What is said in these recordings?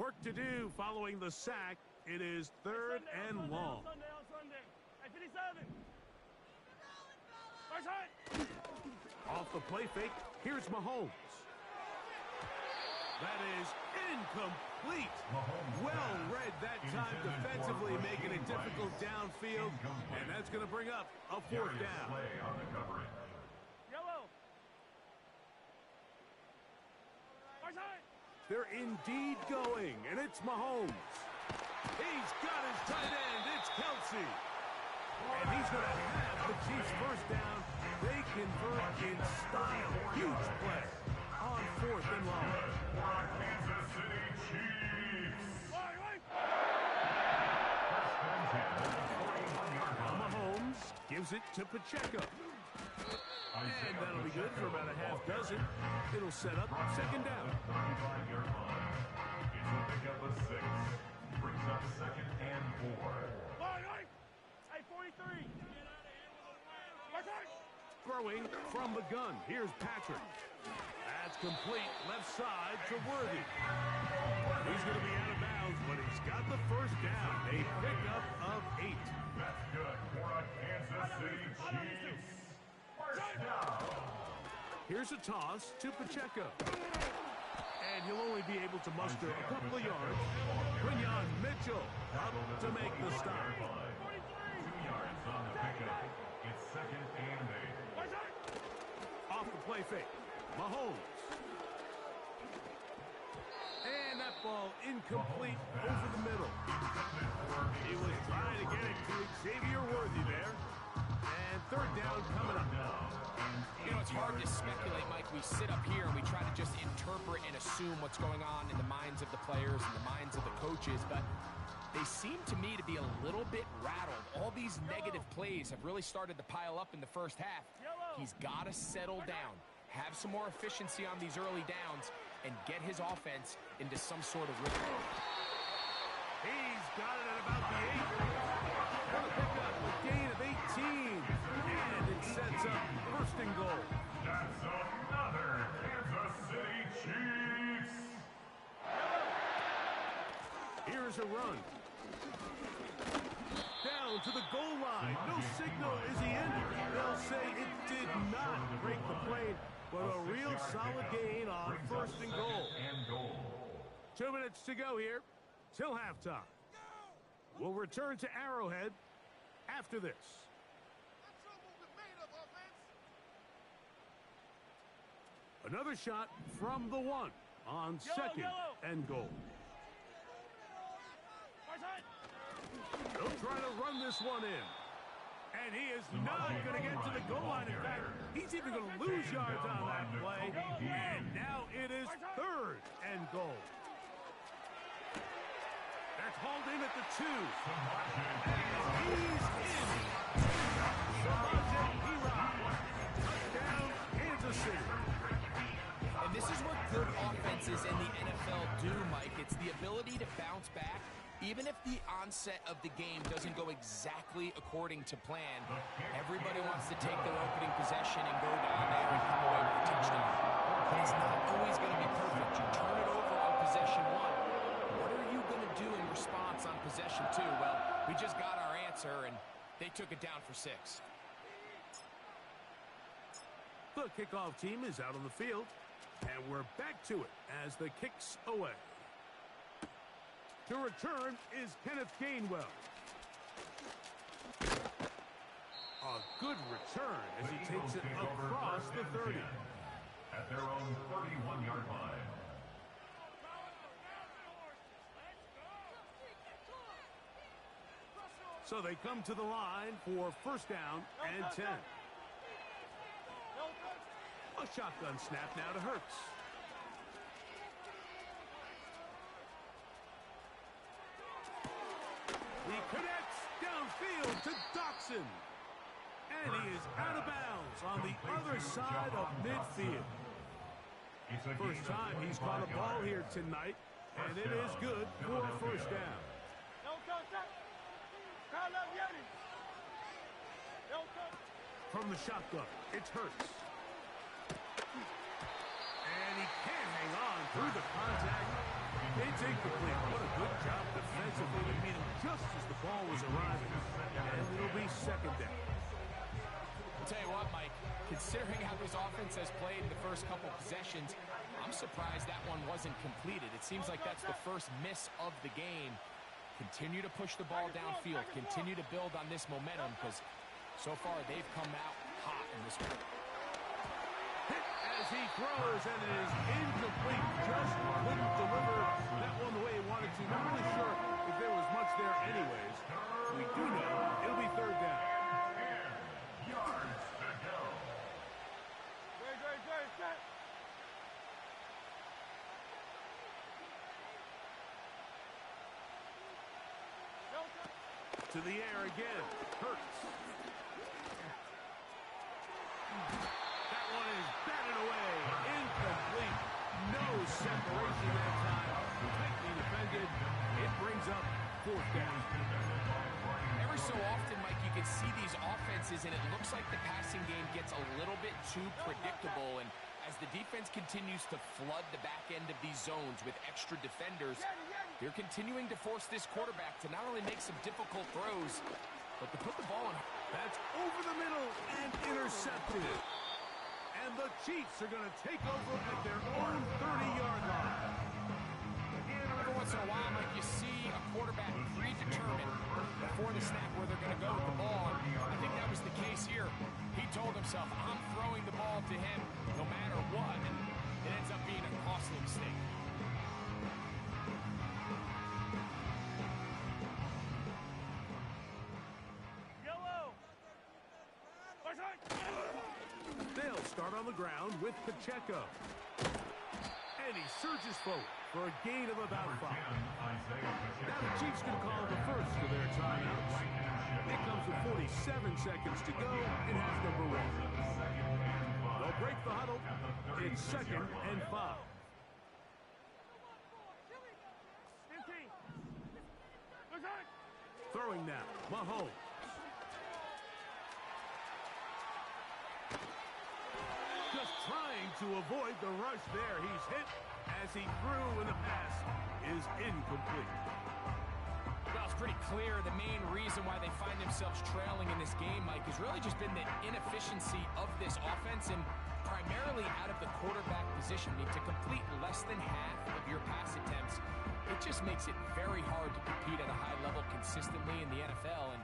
Work to do following the sack. It is third and long. Off the play fake, here's Mahomes. That is incomplete. Well read that time defensively, making it difficult downfield, and that's going to bring up a fourth down. They're indeed going, and it's Mahomes. He's got his tight end. It's Kelsey. And he's going to have the Chiefs first down. They convert in style. Huge play on fourth and long. Kansas City Chiefs. Mahomes gives it to Pacheco. And that'll be good for about a half dozen. It'll set up second down. It's a pick up of 6. Brings up second and 4. Hey, 43. Throwing from the gun. Here's Patrick. That's complete. Left side to Worthy. He's going to be out of bounds, but he's got the first down. A pickup of 8. That's good for a Kansas City Chiefs. First down. Here's a toss to Pacheco. And he'll only be able to muster a couple of yards. Quinyon Mitchell up to make the stop. 2 yards on the pickup. It's second and 8. Off the play fake. Mahomes. And that ball incomplete over the middle. He was trying to get it to Xavier Worthy there. And third down coming up. You know, it's hard to speculate, Mike. We sit up here and we try to just interpret and assume what's going on in the minds of the players and the minds of the coaches, but they seem to me to be a little bit rattled. All these negative plays have really started to pile up in the first half. He's got to settle down, have some more efficiency on these early downs, and get his offense into some sort of rhythm. He's got it at about the 8. Going to pick up a gain of 18. And it sets up first and goal. That's another Kansas City Chiefs. Here's a run. Down to the goal line. No signal. Is he in? They'll say it did not break the plane, but a real solid gain on first and goal. 2 minutes to go here till halftime. We'll return to Arrowhead after this. Another shot from the 1 on second and goal. They'll try to run this one in. And he is not going to get to the goal line. In fact, he's even going to lose yards on that play. And now it is third and goal. That's hauled in at the 2. And he's in. Touchdown, Kansas City. And this is what good offenses in the NFL do, Mike. It's the ability to bounce back, even if the onset of the game doesn't go exactly according to plan. Everybody wants to take their opening possession and go down there and come away with a touchdown. But it's not always going to be perfect. You turn it over on possession 1. What are you going to do in response on possession 2? Well, we just got our answer, and they took it down for 6. The kickoff team is out on the field, and we're back to it as the kick's away. To return is Kenneth Gainwell. A good return as he takes it across the 30. At their own 31-yard line. So they come to the line for first down and 10. A shotgun snap now to Hurts. He connects downfield to Dotson. And he is out of bounds on the other side of midfield. First time he's caught a ball here tonight, and it is good for a first down. From the shotgun, it's Hurts. And he can't hang on through the contact. It's incomplete. What a good job defensively to meet him just as the ball was arriving. And it'll be second down. I'll tell you what, Mike, considering how this offense has played in the first couple possessions, I'm surprised that one wasn't completed. It seems like that's the first miss of the game. Continue to push the ball downfield. Continue to build on this momentum because so far they've come out hot in this one. Hit as he throws, and it is incomplete. Just couldn't deliver that one the way he wanted to. Not really sure if there was much there anyways. We do know it'll be third down. To the air again. Hurts. That one is batted away. Incomplete. No separation that time. Tightly defended. It brings up fourth down. Every so often, Mike, you can see these offenses, and it looks like the passing game gets a little bit too predictable. And as the defense continues to flood the back end of these zones with extra defenders, they're continuing to force this quarterback to not only make some difficult throws, but to put the ball in. That's over the middle and intercepted. And the Chiefs are going to take over at their own 30-yard line. And every once in a while, Mike, you see a quarterback predetermined before the snap where they're going to go with the ball. I think that was the case here. He told himself, I'm throwing the ball to him no matter what, and it ends up being a costly mistake. They'll start on the ground with Pacheco. And he surges forward for a gain of about 5. Now the Chiefs can call the first of their timeouts. It comes with 47 seconds to go in half number 1. They'll break the huddle. It's 2nd and 5. Throwing now, Mahomes. Just trying to avoid the rush there. He's hit as he threw, and the pass is incomplete. Well, it's pretty clear the main reason why they find themselves trailing in this game, Mike, has really just been the inefficiency of this offense and primarily out of the quarterback position. I mean, to complete less than half of your pass attempts, it just makes it very hard to compete at a high level consistently in the NFL. And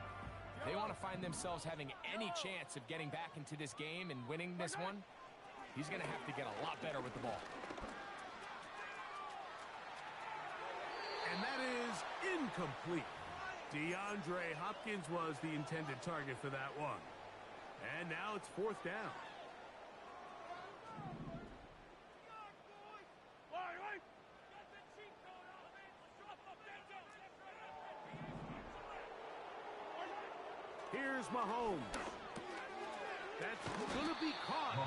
if they want to find themselves having any chance of getting back into this game and winning this one, he's going to have to get a lot better with the ball. And that is incomplete. DeAndre Hopkins was the intended target for that one. And now it's 4th down. Here's Mahomes. That's going to be caught. All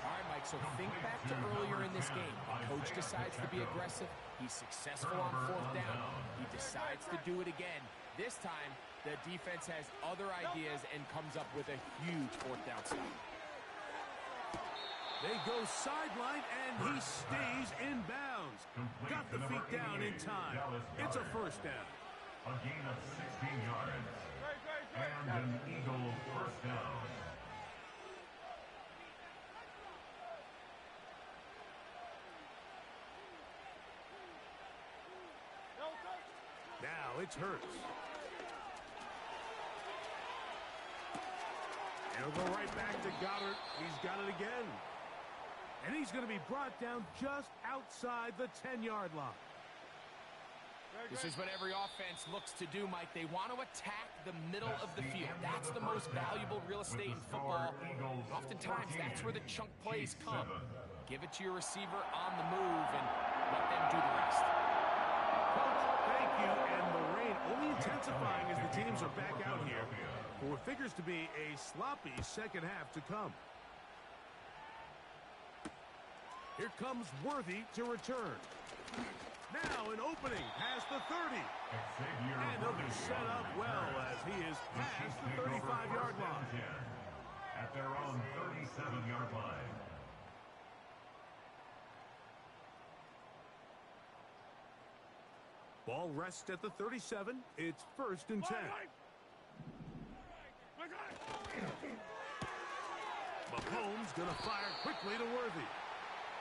right, Mike, so think back to earlier in this game. The coach decides to be aggressive. He's successful on 4th down. He decides to do it again. This time, the defense has other ideas and comes up with a huge 4th down stop. They go sideline, and he stays in bounds. Got the feet down in time. It's a 1st down. A gain of 16 yards. And an Eagle 1st down. Now it's Hurts. He'll go right back to Goddard. He's got it again. And he's going to be brought down just outside the 10-yard line. This is what every offense looks to do, Mike. They want to attack the middle of the field. That's the most valuable real estate in football. Oftentimes, that's where the chunk plays come. Give it to your receiver on the move and let them do the rest. Coach, thank you. And the rain only intensifying as the teams are back out here for what figures to be a sloppy second half to come. Here comes Worthy to return. Now an opening past the 30. And he'll be set up well as he is past the 35-yard line. At their own 37-yard line. Ball rests at the 37. It's 1st and 10. Mahomes going to fire quickly to Worthy.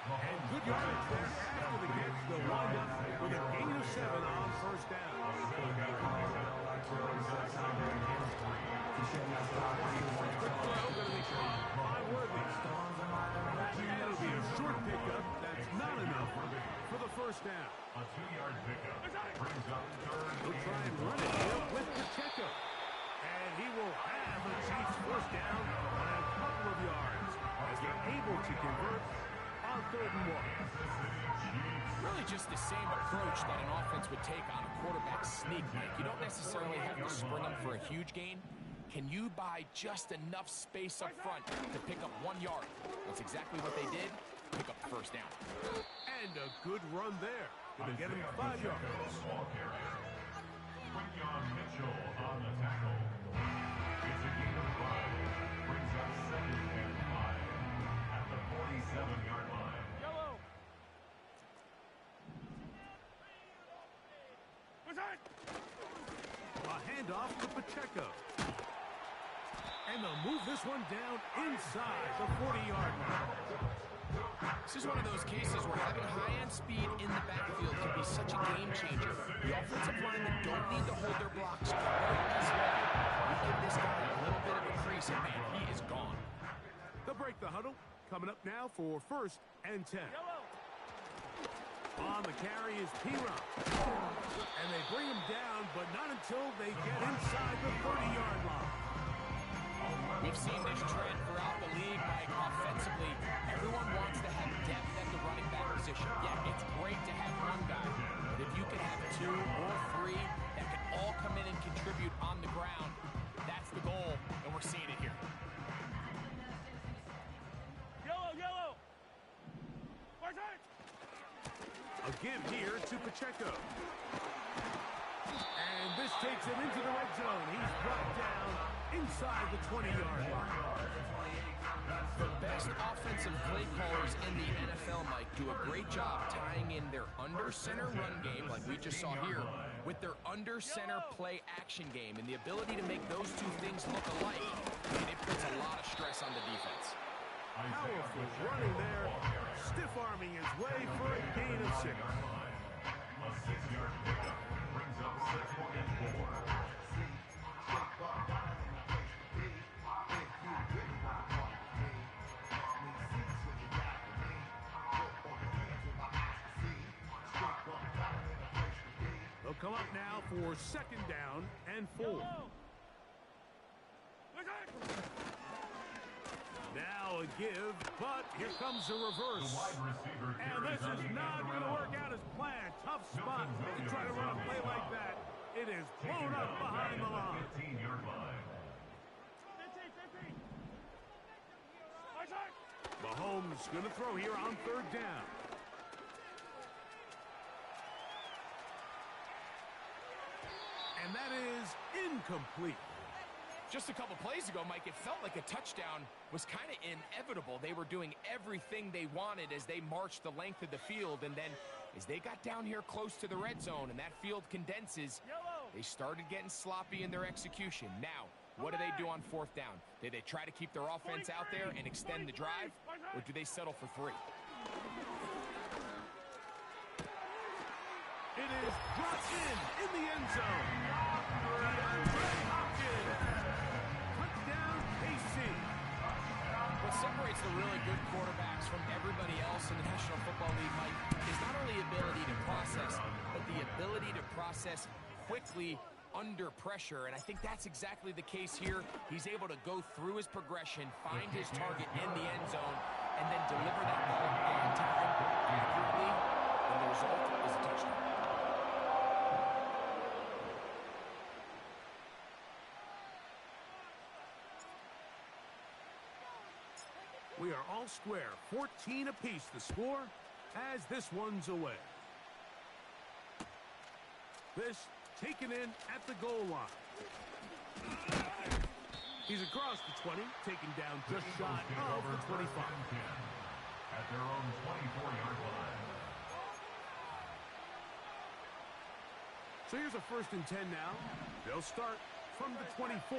And good yardage there after the catch. They'll wind up with a gain of 7 on 1st down. Quick throw going to be by Worthy. And it'll be a short pickup. That's not enough for the 1st down. A 2-yard pickup brings up 3rd. He'll try and run it here with Pacheco. And he will have the Chiefs 1st down by a couple of yards as they're able to convert on 3rd and 1. Really just the same approach that an offense would take on a quarterback sneak, Mike. You don't necessarily have to spring them for a huge gain. Can you buy just enough space up front to pick up 1 yard? That's exactly what they did. Pick up the 1st down. And a good run there. Going to get him 5 yards. Mitchell on the tackle. It's a gain of 5. Brings up 2nd and 5 at the 47-yard line. Yellow. A handoff to Pacheco. And they'll move this one down inside the 40-yard line. This is one of those cases where having high-end speed in the backfield can be such a game changer. The offensive linemen don't need to hold their blocks quite as long. You give this guy a little bit of a crease, and man, he is gone. They'll break the huddle. Coming up now for 1st and 10. Yellow. On the carry is P-Ron. And they bring him down, but not until they get inside the 30-yard line. We've seen this trend throughout the league, Mike. Offensively, everyone wants to have depth at the running back position. Yeah, it's great to have one guy, but if you can have 2 or 3 that can all come in and contribute on the ground, that's the goal, and we're seeing it here. Yellow. A give here to Pacheco. And this takes him into the red zone. He's brought down inside the 20-yard line. The best offensive play callers in the NFL, Mike, do a great job tying in their under-center run game, like we just saw here, with their under-center play action game. And the ability to make those 2 things look alike, and it puts a lot of stress on the defense. Powerful running there, stiff-arming his way for a gain of 6. A 6-yard pickup brings up 2nd and 4. They'll come up now for 2nd down and 4. Now a give, but here comes a reverse. And this is not going to work out as planned. Tough spot to try to run a play like that. It is blown up behind the line. 15-yard line. 15. Mahomes going to throw here on 3rd down. And that is incomplete. Just a couple plays ago, Mike, it felt like a touchdown was kind of inevitable. They were doing everything they wanted as they marched the length of the field, and then as they got down here close to the red zone and that field condenses, they started getting sloppy in their execution. Now, what do they do on 4th down? Do they try to keep their offense out there and extend the drive, or do they settle for 3? It is dropped in the end zone. DeAndre Hopkins. Touchdown, KC. What separates the really good quarterbacks from everybody else in the National Football League, Mike, is not only ability to process, but the ability to process quickly under pressure, and I think that's exactly the case here. He's able to go through his progression, find his target in the end zone, and then deliver that ball on time accurately, and the result is a touchdown. We are all square, 14 apiece the score as this one's away. This taken in at the goal line. He's across the 20, taken down just shy of the 25. At their own 24-yard line. So here's a 1st and 10 now. They'll start from the 24.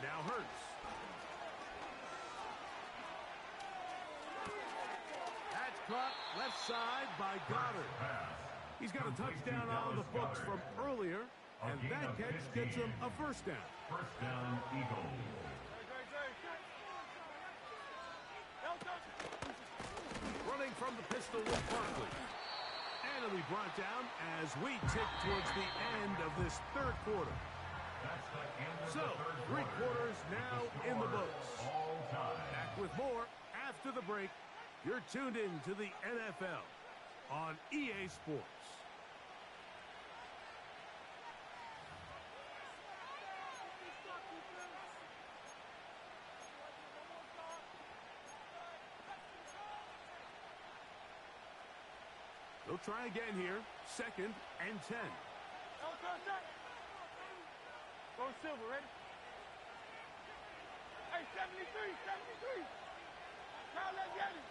Now Hurts. That's caught left side by Goddard. He's got a touchdown on the books from earlier, and that catch gets him a 1st down. 1st down, Eagles. Running from the pistol with Barkley. And it'll be brought down as we tick towards the end of this 3rd quarter. So, 3 quarters now in the books. Back with more after the break. You're tuned in to the NFL on EA Sports. They'll try again here. 2nd and 10. Go Silver, ready? Hey, 73, 73. Now let's get it.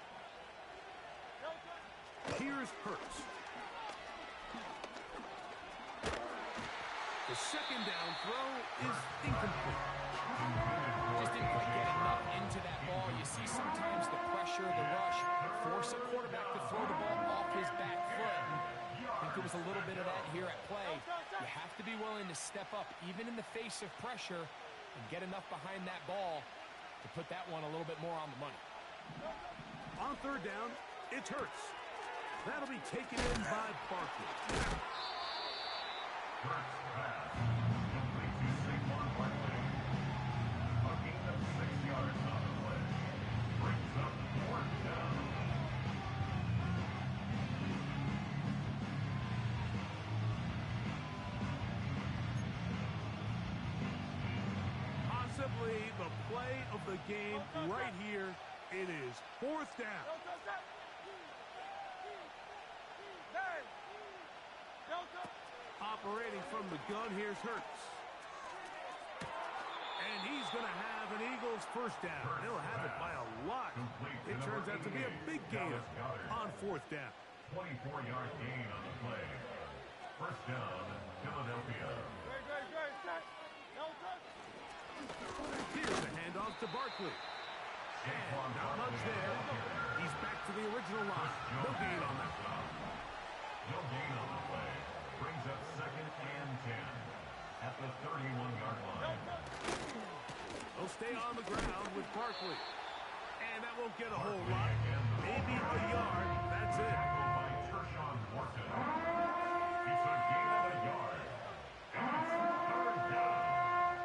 Here's Hurts. The 2nd down throw is incomplete. Just didn't quite get enough into that ball. You see sometimes the pressure, the rush, force a quarterback to throw the ball off his back foot. I think there was a little bit of that here at play. You have to be willing to step up, even in the face of pressure, and get enough behind that ball to put that one a little bit more on the money. On 3rd down, it's Hurts. That'll be taken in by Barkley. Hurts pass. Complete to Saquon Barkley. A gain of 6 yards on the play. Brings up 4th down. Possibly the play of the game right here. It is 4th down. Operating from the gun, here's Hurts. And he's going to have an Eagles 1st down. He'll have it by a lot. It turns out to be a big gain on 4th down. 24-yard gain on the play. 1st down, Philadelphia. Here's the handoff to Barkley. And not much there. He's back to the original line. No gain on that. No gain on the play. Brings up 2nd and 10 at the 31-yard line. They'll stay on the ground with Barkley. And that won't get a whole lot. Maybe a yard. That's it. Tackled by Tershawn Wharton. It's a gain of a yard. And it's 3rd down.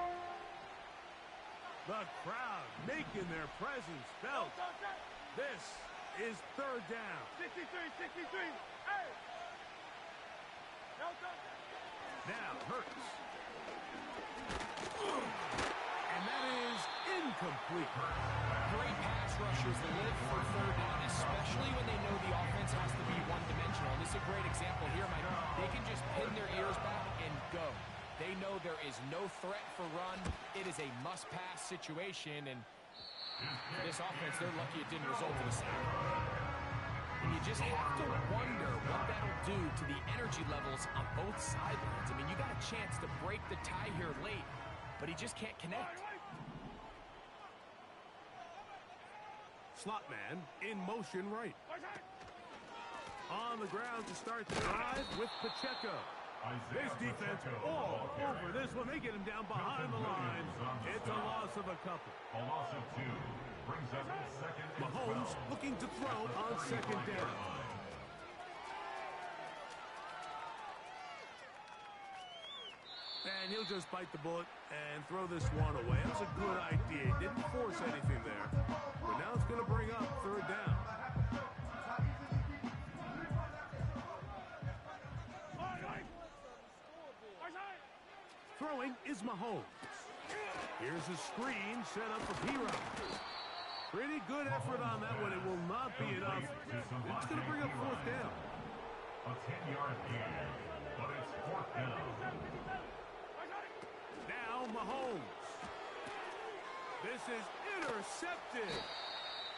The crowd making their presence felt. This is 3rd down. 63, 63. Hey! Now Hurts. And that is incomplete. Great pass rushers live for 3rd down, especially when they know the offense has to be one-dimensional. This is a great example here, Mike. They can just pin their ears back and go. They know there is no threat for run. It is a must-pass situation, and for this offense, they're lucky it didn't result in a sack. And you just have to wonder what that'll do to the energy levels on both sidelines. I mean, you got a chance to break the tie here late, but he just can't connect. Slot man in motion right. On the ground to start the drive with Pacheco. This defense all over this one. They get him down behind the line. It's a loss of a couple. A loss of 2. Brings up 2nd and 12. Mahomes looking to throw on 2nd down. And he'll just bite the bullet and throw this one away. That was a good idea. He didn't force anything there. But now it's going to bring up 3rd down. Throwing is Mahomes. Here's a screen set up for P-Rock. Pretty good effort on that one. It will not be enough. It's going to bring up 4th down. A 10-yard gain, but it's 4th down. now Mahomes. This is intercepted.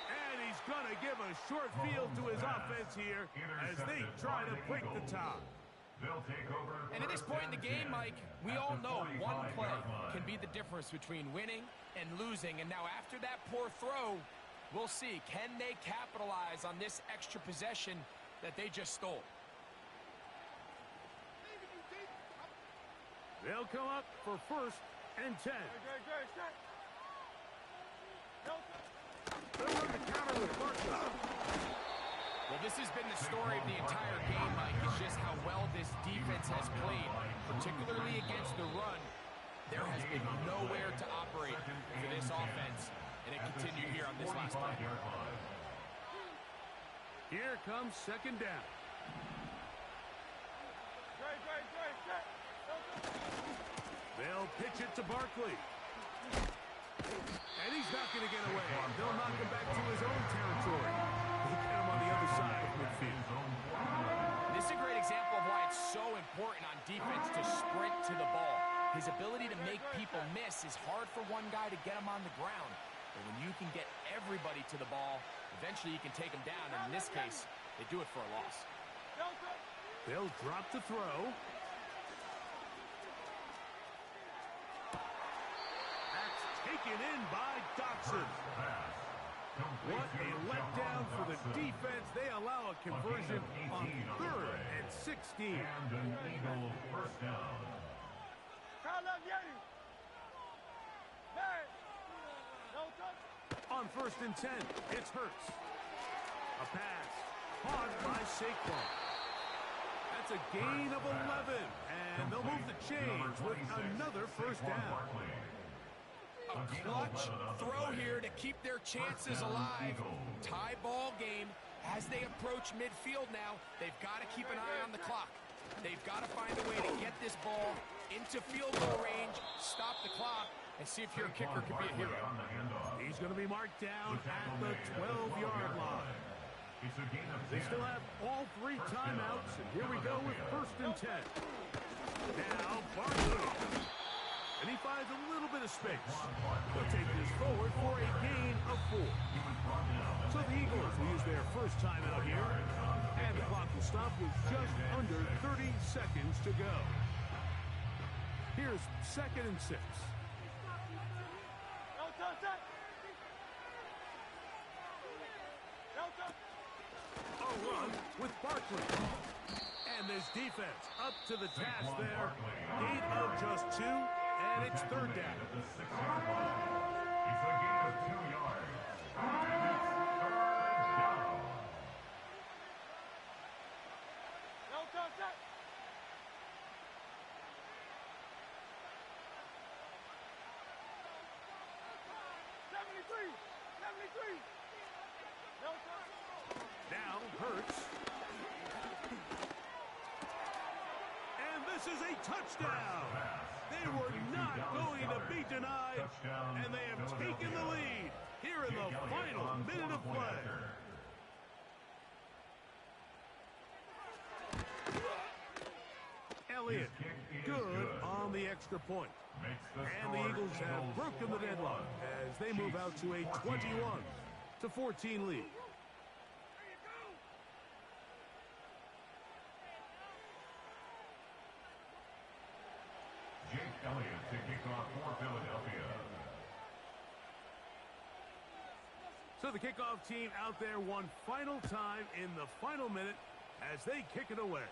And he's going to give a short field to his offense here as they try to break the tie. And at this point in the game, Mike, we all know one play can be the difference between winning and losing. And now after that poor throw, we'll see, can they capitalize on this extra possession that they just stole? They'll come up for 1st and 10. They'll run the counter with Barkley. Well, this has been the story of the entire game, Mike. It's just how well this defense has played, particularly against the run. There has been nowhere to operate for this offense, and it continued here on this last play. Here comes 2nd down. They'll pitch it to Barkley. And he's not going to get away. They'll knock him back to his own territory. They'll get him on the other side of midfield. This is a great example of why it's so important on defense to sprint to the ball. His ability to make people miss is hard for one guy to get him on the ground. But when you can get everybody to the ball, eventually you can take him down. And in this case, they do it for a loss. They'll drop the throw. That's taken in by Dotson. What a letdown for the defense. They allow a conversion on 3rd and 16. And an Eagle 1st down. On 1st and 10, it's Hurts. A pass caught by Saquon. That's a gain of 11, and they'll move the chains with another 1st down. A clutch throw here to keep their chances alive. Tie ball game as they approach midfield now. They've got to keep an eye on the clock. They've got to find a way to get this ball into field goal range, stop the clock, and see if your kicker can be a hero. He's going to be marked down at the 12-yard line. They still have all 3 timeouts, and here we go with 1st and 10. Now Barkley. And he finds a little bit of space. They'll take this forward for a gain of 4. So the Eagles will use their 1st timeout here. And the clock will stop with just under 30 seconds to go. Here's 2nd and 6. A run with Barkley. And this defense up to the task there. Gain of just 2, and it's 3rd down. It's a gain of 2 yards. And it's 3rd down. Now Hurts. And this is a touchdown. They were not going to be denied, and they have taken the lead here in the final minute of play. Elliott, good on the extra point. And the Eagles have broken the deadlock as they move out to a 21-14 lead. Jake Elliott to kick off for Philadelphia. So the kickoff team out there one final time in the final minute as they kick it away.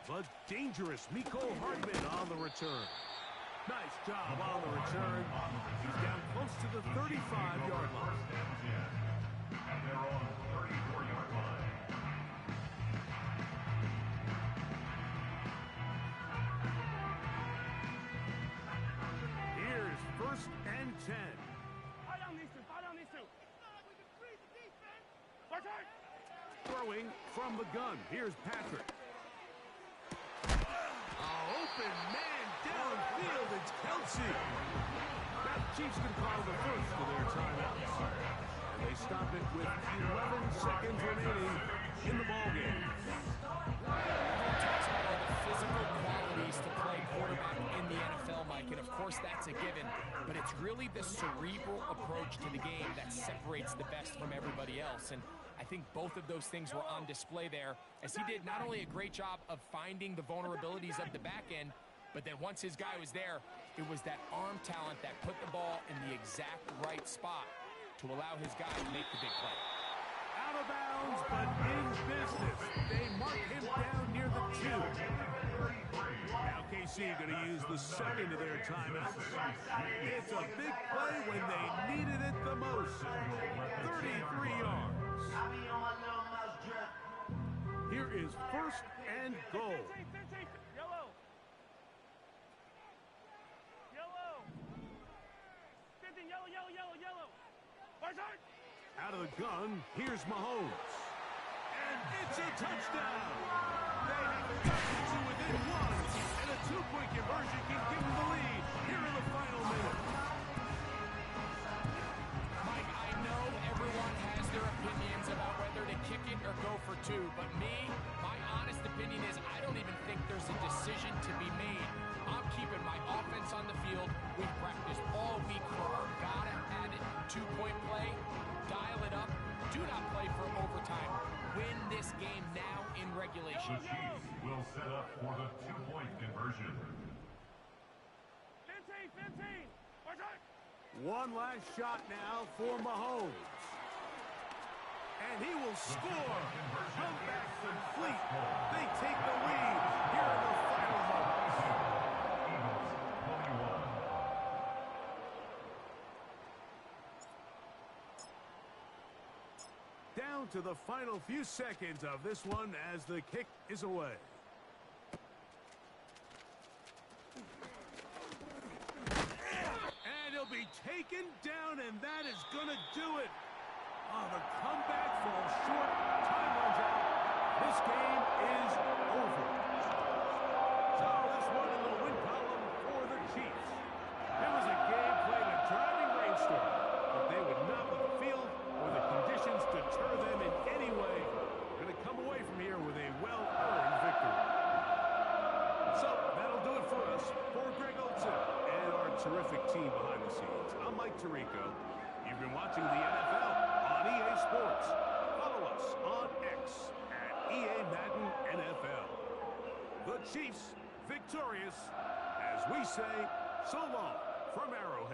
The dangerous Miko Hardman on the return. Nice job on the return. He's down close to the 35-yard line. At their own 34-yard line. Here's 1st and 10. Throwing from the gun. Here's Patrick. Open man downfield. It's Kelsey. Now the Chiefs can call the 1st of their timeouts. And they stop it with 11 seconds remaining in the ballgame. Talks about all the physical qualities abilities to play quarterback in the NFL, Mike, and of course that's a given, but it's really the cerebral approach to the game that separates the best from everybody else, and I think both of those things were on display there, as he did not only a great job of finding the vulnerabilities of the back end, but then once his guy was there, it was that arm talent that put the ball in the exact right spot to allow his guy to make the big play. Out of bounds, but in business. They mark him down near the 2. Now KC going to use the second of their timeouts. It's a big play when they needed it the most. 33 yards. Here is first and goal. Yellow. Yellow. 15, yellow, yellow, yellow, yellow. Barside. Out of the gun, here's Mahomes. And it's a touchdown. They have got it to within 1, and a 2-point conversion can give them the lead here in the final minute. Mike, I know everyone has their opinions about whether to kick it or go for 2, but my honest opinion is I don't even think there's a decision to be made. I'm keeping my offense on the field. We've practiced all week for our gotta-have-it 2-point play. Dial it up. Do not play for overtime. Win this game now in regulation. The Chiefs will set up for the 2-point conversion. 15. Barside. One last shot now for Mahomes. And he will score. Comeback complete. They take the lead here in the final moments. Eagles 21. Down to the final few seconds of this one as the kick is away. And he'll be taken down, and that is going to do it. Oh, the comeback falls short. Time runs out. This game is over. So this one in the win column for the Chiefs. It was a game played in a driving rainstorm, but they would not let the field or the conditions deter them in any way. They're going to come away from here with a well-earned victory. So that'll do it for us. For Greg Olson and our terrific team behind the scenes, I'm Mike Tirico. You've been watching the NFL on EA Sports. Follow us on X at EA Madden NFL. The Chiefs victorious as we say so long from Arrowhead.